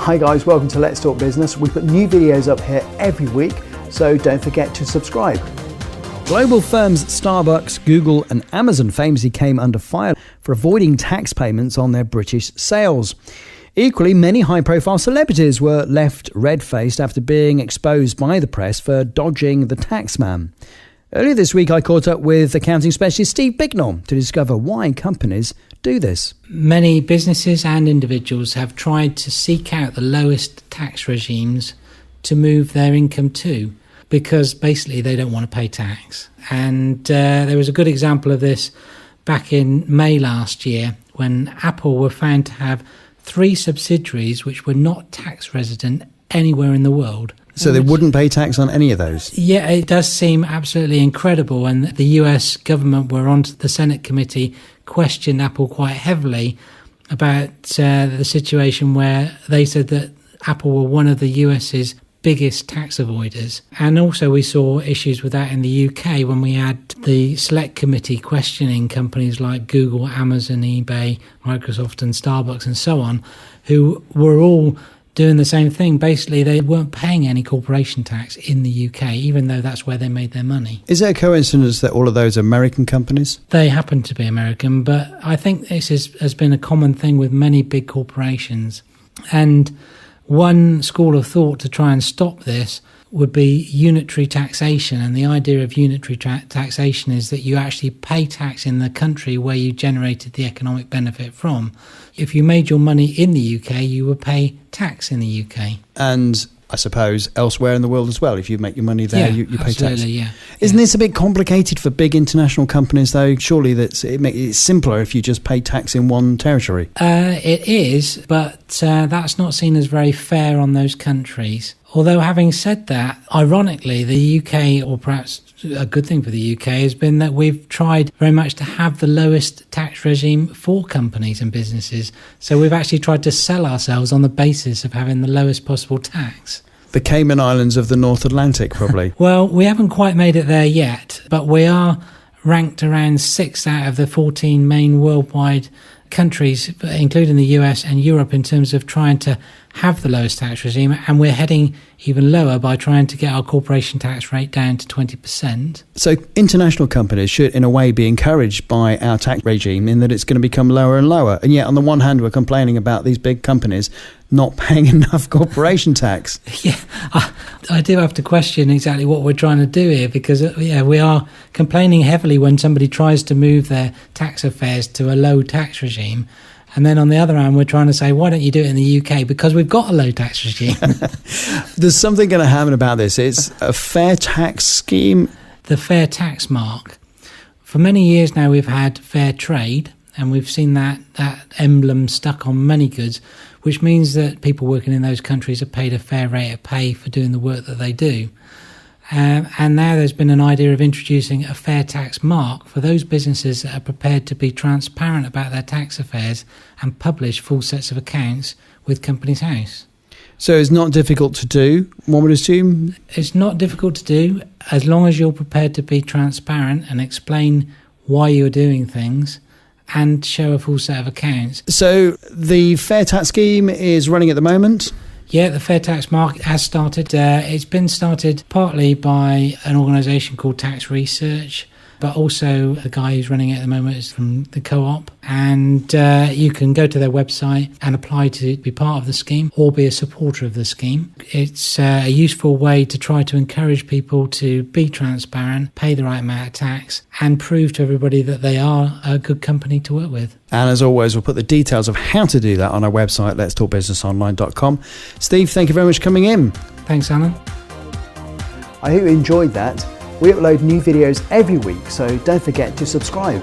Hi guys, welcome to Let's Talk Business. We put new videos up here every week, so don't forget to subscribe. Global firms Starbucks, Google and Amazon famously came under fire for avoiding tax payments on their British sales. Equally, many high-profile celebrities were left red-faced after being exposed by the press for dodging the tax man. Earlier this week, I caught up with accounting specialist Steve Bicknell to discover why companies do this. Many businesses and individuals have tried to seek out the lowest tax regimes to move their income to, because basically they don't want to pay tax. And there was a good example of this back in May last year when Apple were found to have 3 subsidiaries which were not tax resident anywhere in the world. So they wouldn't pay tax on any of those? Yeah, it does seem absolutely incredible. And the US government were on the Senate committee, questioned Apple quite heavily about the situation where they said that Apple were one of the US's biggest tax avoiders. And also we saw issues with that in the UK when we had the select committee questioning companies like Google, Amazon, eBay, Microsoft and Starbucks and so on, who were all doing the same thing. Basically, they weren't paying any corporation tax in the UK, even though that's where they made their money. Is it a coincidence that all of those are American companies? They happen to be American, but I think this has been a common thing with many big corporations. And one school of thought to try and stop this would be unitary taxation. And the idea of unitary taxation is that you actually pay tax in the country where you generated the economic benefit from. If you made your money in the UK, you would pay tax in the UK. And I suppose elsewhere in the world as well. If you make your money there, you pay tax. Yeah. Isn't this a bit complicated for big international companies, though? Surely it's simpler if you just pay tax in one territory. It is, but that's not seen as very fair on those countries. Although having said that, ironically, the UK, or perhaps a good thing for the UK, has been that we've tried very much to have the lowest tax regime for companies and businesses. So we've actually tried to sell ourselves on the basis of having the lowest possible tax. The Cayman Islands of the North Atlantic, probably. Well, we haven't quite made it there yet, but we are ranked around 6th out of the 14 main worldwide countries, including the US and Europe, in terms of trying to have the lowest tax regime, and we're heading even lower by trying to get our corporation tax rate down to 20%. So international companies should, in a way, be encouraged by our tax regime in that it's going to become lower and lower. And yet, on the one hand, we're complaining about these big companies not paying enough corporation tax. Yeah, I do have to question exactly what we're trying to do here, because we are complaining heavily when somebody tries to move their tax affairs to a low tax regime. And then on the other hand, we're trying to say, why don't you do it in the UK? Because we've got a low tax regime. There's something going to happen about this. It's a fair tax scheme. The fair tax mark. For many years now, we've had fair trade, and we've seen that emblem stuck on many goods, which means that people working in those countries are paid a fair rate of pay for doing the work that they do. And now there's been an idea of introducing a fair tax mark for those businesses that are prepared to be transparent about their tax affairs and publish full sets of accounts with Companies House. So it's not difficult to do, one would assume? It's not difficult to do as long as you're prepared to be transparent and explain why you're doing things and show a full set of accounts. So the fair tax scheme is running at the moment? Yeah, the fair tax mark has started. It's been started partly by an organisation called Tax Research, but also the guy who's running it at the moment is from the Co-op. And you can go to their website and apply to be part of the scheme or be a supporter of the scheme. It's a useful way to try to encourage people to be transparent, pay the right amount of tax, and prove to everybody that they are a good company to work with. And as always, we'll put the details of how to do that on our website, letstalkbusinessonline.com. Steve, thank you very much for coming in. Thanks, Alan. I hope you enjoyed that. We upload new videos every week, so don't forget to subscribe.